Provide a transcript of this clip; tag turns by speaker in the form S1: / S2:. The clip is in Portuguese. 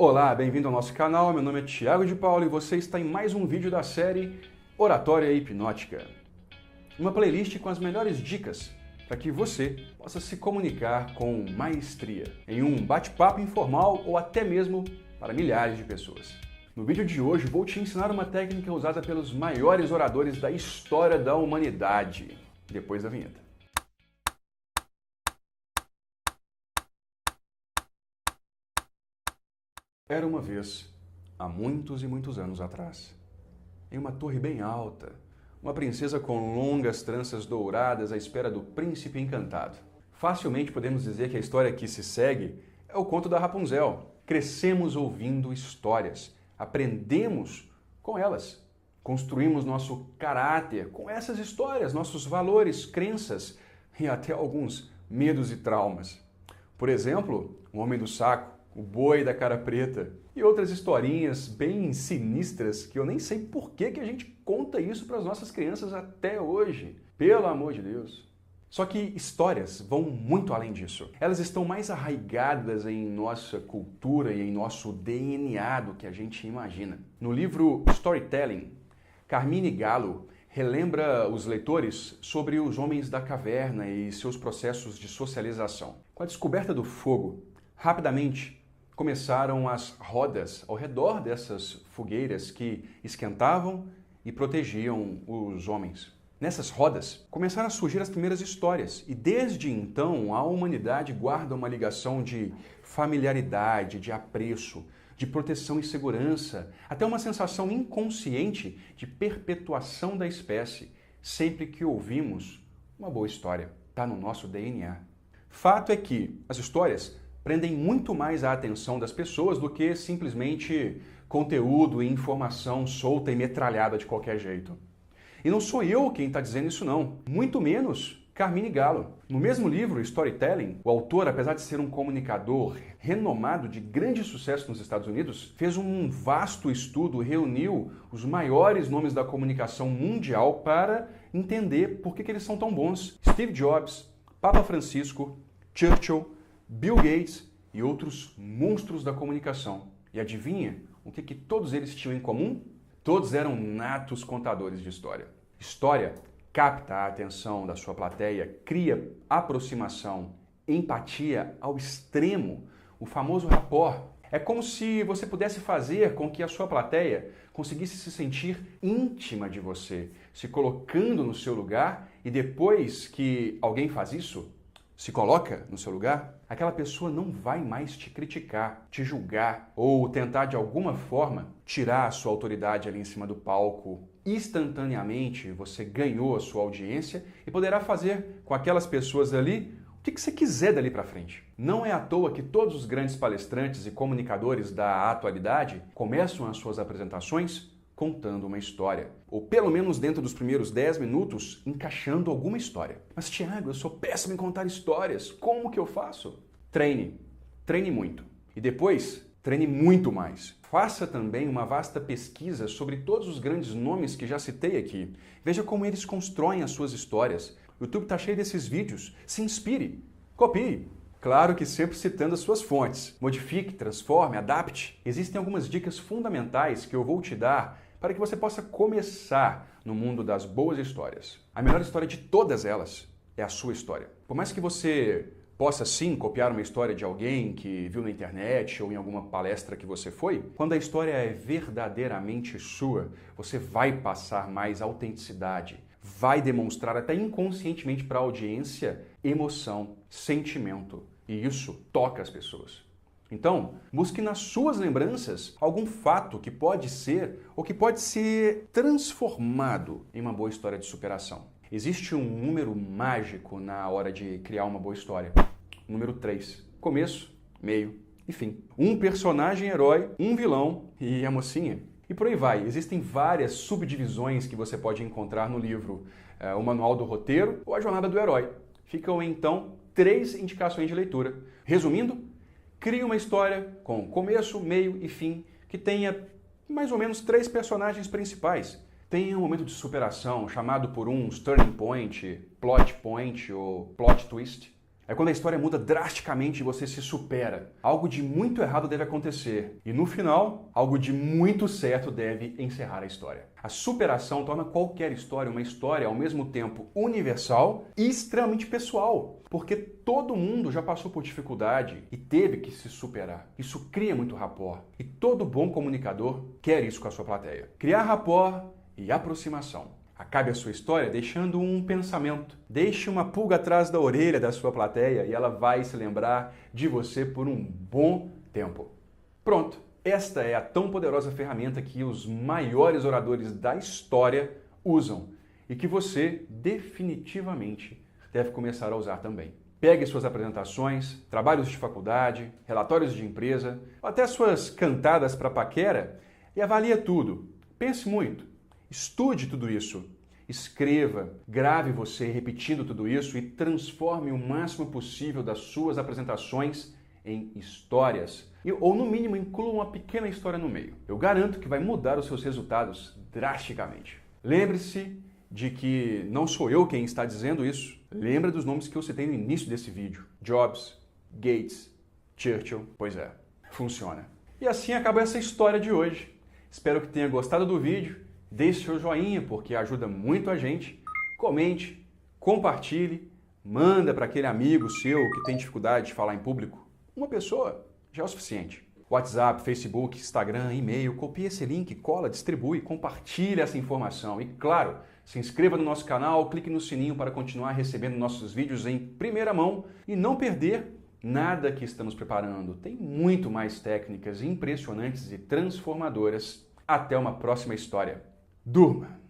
S1: Olá, bem-vindo ao nosso canal, meu nome é Thiago de Paula e você está em mais um vídeo da série Oratória Hipnótica. Uma playlist com as melhores dicas para que você possa se comunicar com maestria, em um bate-papo informal ou até mesmo para milhares de pessoas. No vídeo de hoje vou te ensinar uma técnica usada pelos maiores oradores da história da humanidade, depois da vinheta. Era uma vez, há muitos e muitos anos atrás, em uma torre bem alta, uma princesa com longas tranças douradas à espera do príncipe encantado. Facilmente podemos dizer que a história que se segue é o conto da Rapunzel. Crescemos ouvindo histórias, aprendemos com elas, construímos nosso caráter com essas histórias, nossos valores, crenças e até alguns medos e traumas. Por exemplo, o Homem do Saco, o Boi da Cara Preta e outras historinhas bem sinistras que eu nem sei por que a gente conta isso para as nossas crianças até hoje. Pelo amor de Deus! Só que histórias vão muito além disso. Elas estão mais arraigadas em nossa cultura e em nosso DNA do que a gente imagina. No livro Storytelling, Carmine Gallo relembra os leitores sobre os homens da caverna e seus processos de socialização. Com a descoberta do fogo, rapidamente começaram as rodas ao redor dessas fogueiras que esquentavam e protegiam os homens. Nessas rodas começaram a surgir as primeiras histórias e desde então a humanidade guarda uma ligação de familiaridade, de apreço, de proteção e segurança, até uma sensação inconsciente de perpetuação da espécie, sempre que ouvimos uma boa história. Está no nosso DNA. Fato é que as histórias prendem muito mais a atenção das pessoas do que simplesmente conteúdo e informação solta e metralhada de qualquer jeito. E não sou eu quem está dizendo isso não, muito menos Carmine Gallo. No mesmo livro, Storytelling, o autor, apesar de ser um comunicador renomado de grande sucesso nos Estados Unidos, fez um vasto estudo, reuniu os maiores nomes da comunicação mundial para entender por que eles são tão bons. Steve Jobs, Papa Francisco, Churchill, Bill Gates e outros monstros da comunicação. E adivinha o que todos eles tinham em comum? Todos eram natos contadores de história. História capta a atenção da sua plateia, cria aproximação, empatia ao extremo, o famoso rapport. É como se você pudesse fazer com que a sua plateia conseguisse se sentir íntima de você, se colocando no seu lugar, e depois que alguém faz isso, se coloca no seu lugar, aquela pessoa não vai mais te criticar, te julgar ou tentar de alguma forma tirar a sua autoridade ali em cima do palco. Instantaneamente você ganhou a sua audiência e poderá fazer com aquelas pessoas ali o que você quiser dali para frente. Não é à toa que todos os grandes palestrantes e comunicadores da atualidade começam as suas apresentações contando uma história, ou pelo menos dentro dos primeiros 10 minutos, encaixando alguma história. Mas Thiago, eu sou péssimo em contar histórias, como que eu faço? Treine, treine muito. E depois, treine muito mais. Faça também uma vasta pesquisa sobre todos os grandes nomes que já citei aqui. Veja como eles constroem as suas histórias. O YouTube está cheio desses vídeos. Se inspire, copie. Claro que sempre citando as suas fontes. Modifique, transforme, adapte. Existem algumas dicas fundamentais que eu vou te dar para que você possa começar no mundo das boas histórias. A melhor história de todas elas é a sua história. Por mais que você possa sim copiar uma história de alguém que viu na internet ou em alguma palestra que você foi, quando a história é verdadeiramente sua, você vai passar mais autenticidade, vai demonstrar até inconscientemente para a audiência emoção, sentimento. E isso toca as pessoas. Então, busque nas suas lembranças algum fato que pode ser ou que pode ser transformado em uma boa história de superação. Existe um número mágico na hora de criar uma boa história. Número 3. Começo, meio e fim. Um personagem herói, um vilão e a mocinha. E por aí vai. Existem várias subdivisões que você pode encontrar no livro. O Manual do Roteiro ou a Jornada do Herói. Ficam então 3 indicações de leitura. Resumindo, crie uma história com começo, meio e fim que tenha mais ou menos 3 personagens principais. Tenha um momento de superação chamado por uns turning point, plot point ou plot twist. É quando a história muda drasticamente e você se supera. Algo de muito errado deve acontecer. E no final, algo de muito certo deve encerrar a história. A superação torna qualquer história uma história ao mesmo tempo universal e extremamente pessoal. Porque todo mundo já passou por dificuldade e teve que se superar. Isso cria muito rapport. E todo bom comunicador quer isso com a sua plateia. Criar rapport e aproximação. Acabe a sua história deixando um pensamento. Deixe uma pulga atrás da orelha da sua plateia e ela vai se lembrar de você por um bom tempo. Pronto! Esta é a tão poderosa ferramenta que os maiores oradores da história usam e que você definitivamente deve começar a usar também. Pegue suas apresentações, trabalhos de faculdade, relatórios de empresa, ou até suas cantadas para paquera e avalie tudo. Pense muito. Estude tudo isso, escreva, grave você repetindo tudo isso e transforme o máximo possível das suas apresentações em histórias. Ou no mínimo inclua uma pequena história no meio. Eu garanto que vai mudar os seus resultados drasticamente. Lembre-se de que não sou eu quem está dizendo isso. Lembra dos nomes que eu citei no início desse vídeo. Jobs, Gates, Churchill. Pois é, funciona. E assim acaba essa história de hoje. Espero que tenha gostado do vídeo. Deixe seu joinha, porque ajuda muito a gente. Comente, compartilhe, manda para aquele amigo seu que tem dificuldade de falar em público. Uma pessoa já é o suficiente. WhatsApp, Facebook, Instagram, e-mail, copie esse link, cola, distribui, compartilhe essa informação. E claro, se inscreva no nosso canal, clique no sininho para continuar recebendo nossos vídeos em primeira mão e não perder nada que estamos preparando. Tem muito mais técnicas impressionantes e transformadoras. Até uma próxima história. Durma!